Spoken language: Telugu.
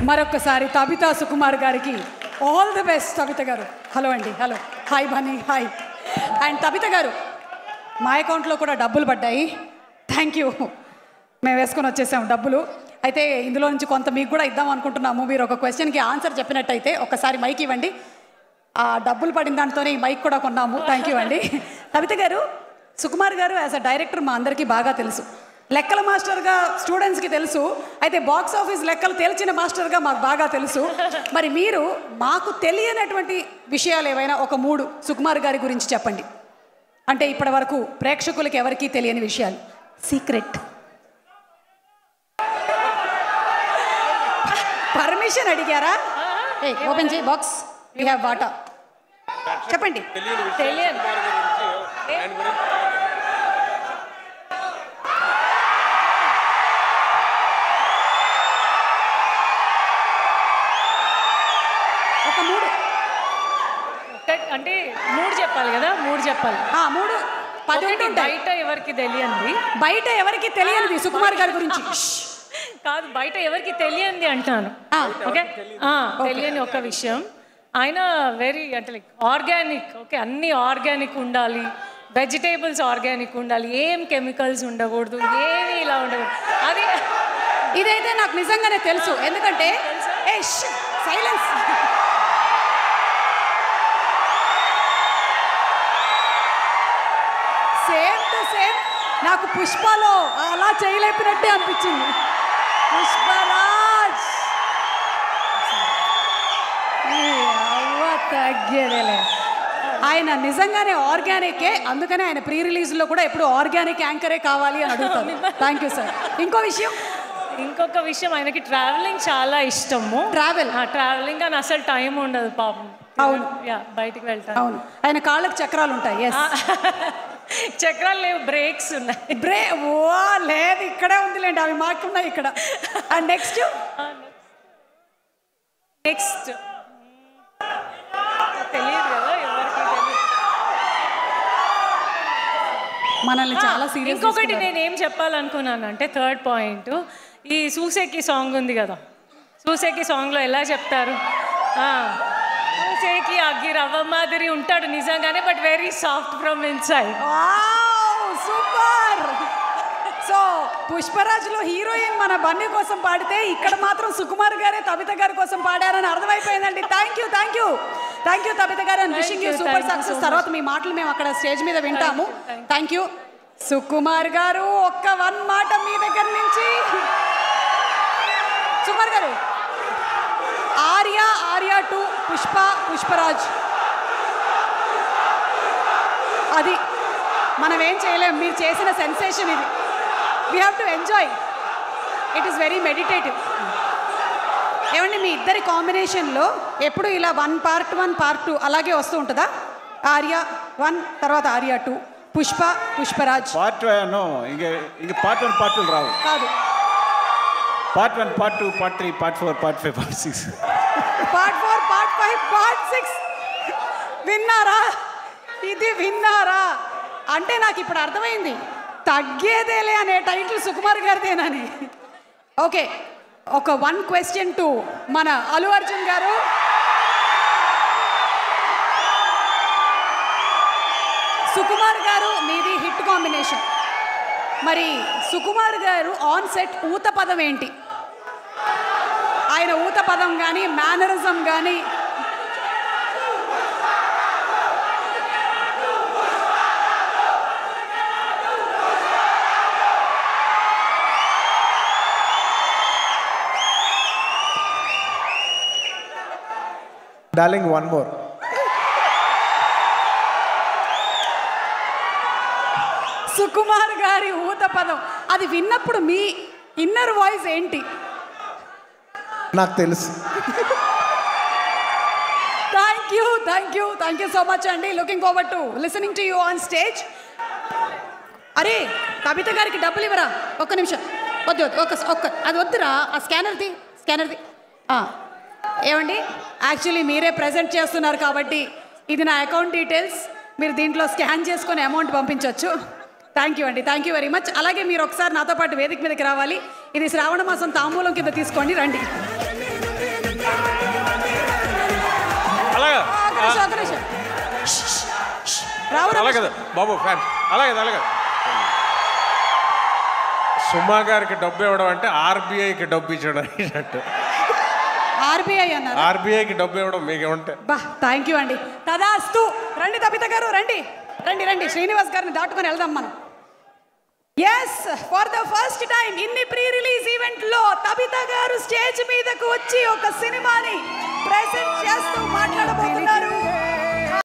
మరొకసారి తబితా సుకుమార్ గారికి ఆల్ ది బెస్ట్. తబిత గారు హలో అండి. Hello hi Bunny hi. And Tabitha గారు మా అకౌంట్లో కూడా డబ్బులు పడ్డాయి. Thank you. మేము వేసుకొని వచ్చేసాము డబ్బులు. అయితే ఇందులో నుంచి కొంత మీకు కూడా ఇద్దాం అనుకుంటున్నాము. మీరు ఒక క్వశ్చన్కి ఆన్సర్ చెప్పినట్టయితే ఒకసారి మైక్ ఇవ్వండి. ఆ డబ్బులు పడిన దాంతోనే ఈ మైక్ కూడా కొన్నాము. థ్యాంక్ యూ అండి. తబిత గారు, సుకుమార్ గారు యాజ్ అ డైరెక్టర్ మా అందరికీ బాగా తెలుసు. లెక్కల మాస్టర్గా స్టూడెంట్స్కి తెలుసు. అయితే బాక్స్ ఆఫీస్ లెక్కలు తేల్చిన మాస్టర్గా మాకు బాగా తెలుసు. మరి మీరు మాకు తెలియనటువంటి విషయాలు ఏవైనా ఒక 3 సుకుమార్ గారి గురించి చెప్పండి. అంటే ఇప్పటి వరకు ప్రేక్షకులకి ఎవరికీ తెలియని విషయాలు. సీక్రెట్. పర్మిషన్ అడిగారా? ఓపెన్ చేయి బాక్స్. వీ హ్యావ్ వాటా. చెప్పండి. తెలియని ఒక 3 అంటే 3 చెప్పాలి కదా. 3 చెప్పాలి. 3 10 ఉంటాయి. బయట ఎవరికి తెలియంది, బయట ఎవరికి తెలియనిది సుకుమార్ గారి గురించి కాదు, బయట ఎవరికి తెలియంది అంటాను. ఓకే, తెలియని ఒక విషయం, ఆయన వెరీ అంటే లైక్ ఆర్గానిక్. ఓకే, అన్ని ఆర్గానిక్ ఉండాలి, వెజిటేబుల్స్ ఆర్గానిక్ ఉండాలి, ఏం కెమికల్స్ ఉండకూడదు, ఏమి ఇలా ఉండకూడదు. అది ఇదైతే నాకు నిజంగానే తెలుసు. ఎందుకంటే సైలెన్స్. సేమ్ టు సేమ్ నాకు పుష్పలో అలా చేయలేపినట్టే అనిపించింది. పుష్పరాజ్ తగ్గేదేలే. ఆయన నిజంగానే ఆర్గానికే. అందుకనే ఆయన ప్రీ రిలీజ్లో కూడా ఎప్పుడు ఆర్గానిక్ యాంకరే కావాలి అని అడుగుతాను. Thank you sir. ఇంకొక విషయం, ఆయనకి ట్రావెలింగ్ చాలా ఇష్టము. ట్రావెలింగ్ అని అసలు టైం ఉండదు పాపం. అవును, బయటికి వెళ్తాను. అవును, ఆయన కాళ్ళకి చక్రాలు ఉంటాయి. చక్రాలు లేవు, బ్రేక్స్ ఉన్నాయి. లేదు, ఇక్కడే ఉందిలేండి, అవి మాకున్నాయి ఇక్కడ. అండ్ నెక్స్ట్ తెలియదు కదా ఎవరికి తెలియదు. మనల్ని చాలా సీరియస్. ఇంకొకటి నేనేం చెప్పాలనుకున్నాను అంటే, థర్డ్ పాయింట్, ఈ సూసేకి సాంగ్ ఉంది కదా. సూసేకి సాంగ్లో ఎలా చెప్తారు, సూసేకి అగ్గి రవ్వ మాదిరి ఉంటాడు నిజంగానే, but very soft from inside. Super. So పుష్పరాజ్లో హీరోయిన్ మన బన్నీ కోసం పాడితే ఇక్కడ మాత్రం సుకుమార్ గారే తబిత గారి కోసం పాడారని అర్థమైపోయిందండి. థ్యాంక్ యూ తబిత గారు. And wishing you super success. తర్వాత మీ మాటలు మేము అక్కడ స్టేజ్ మీద వింటాము. థ్యాంక్ యూ సుకుమార్ గారు. ఒక్క 1 మాట మీ దగ్గర నుంచి. సుకుమార్ గారు, ఆర్యా 2, పుష్పరాజ్, అది మనం ఏం చేయలేం. మీరు చేసిన సెన్సేషన్ ఇది. We have to enjoy. It is very meditative. ఏమండి, మీ ఇద్దరి కాంబినేషన్లో ఎప్పుడు ఇలా 1 part 1 part 2 అలాగే వస్తూ ఉంటుందా? ఆర్యా 1 తర్వాత ఆర్యా 2, పుష్పరాజ్ పార్ట్ 1 ఇంక పార్ట్ 1 పార్ట్ 2 రావు. కాదు, part 1 part 2 part 3 part 4 part 5 part 6 part 4 part 5 part 6. విన్నారా? ఇది విన్నారా? అంటే నాకు ఇప్పుడు అర్థమైంది, తగ్గేదేలే అనే టైటిల్ సుకుమార్ గారిదేనని. ఓకే, ఒక 1 question టు మన అల్లు అర్జున్ గారు. సుకుమార్ గారు మీది హిట్ కాంబినేషన్. మరి సుకుమార్ గారు ఆన్ సెట్ ఊత పదం ఏంటి? ఆయన ఊత పదం కానీ మేనరిజం కానీ డార్లింగ్ వన్ మోర్. సుకుమార్ గారి ఊత పదం అది విన్నప్పుడు మీ ఇన్నర్ వాయిస్ ఏంటి? నాకు తెలుసు. థ్యాంక్ యూ సో మచ్ అండి. Looking forward to listening to you on stage. అరే కవిత గారికి డబ్బులు ఇవ్వరా? ఒక్క నిమిషం. వద్దు అది వద్దురా. ఆ స్కానర్ది ఏమండి, యాక్చువల్లీ మీరే ప్రజెంట్ చేస్తున్నారు కాబట్టి ఇది నా అకౌంట్ డీటెయిల్స్. మీరు దీంట్లో స్కాన్ చేసుకొని అమౌంట్ పంపించవచ్చు. థ్యాంక్ యూ అండి, థ్యాంక్ యూ వెరీ మచ్. అలాగే మీరు ఒకసారి నాతో పాటు వేదిక మీదకి రావాలి. ఇది శ్రావణ మాసం తాంబూలం కింద తీసుకోండి, రండి. అలాగే బాబు ఫ్యాన్ అలాగే సుమా గారికి డబ్బు ఇవ్వడం అంటే ఆర్బీఐకి డబ్బు ఇచ్చడం అన్నట్టు. ఆర్బీఐ అన్నారు. ఆర్బీఐకి డబ్బు ఇవ్వడం మీకు ఉంటే. బా థ్యాంక్ యూ అండి. తదాస్తు. రండి తబిత గారు, రండి రండి రండి. శ్రీనివాస్ గారిని దాటుకొని వెళ్దాం మనం. Yes, for the first time ఇన్ని ప్రీ రిలీజ్ ఈవెంట్ లో తబిత గారు స్టేజ్ మీదకు వచ్చి ఒక సినిమాని ప్రెజెంట్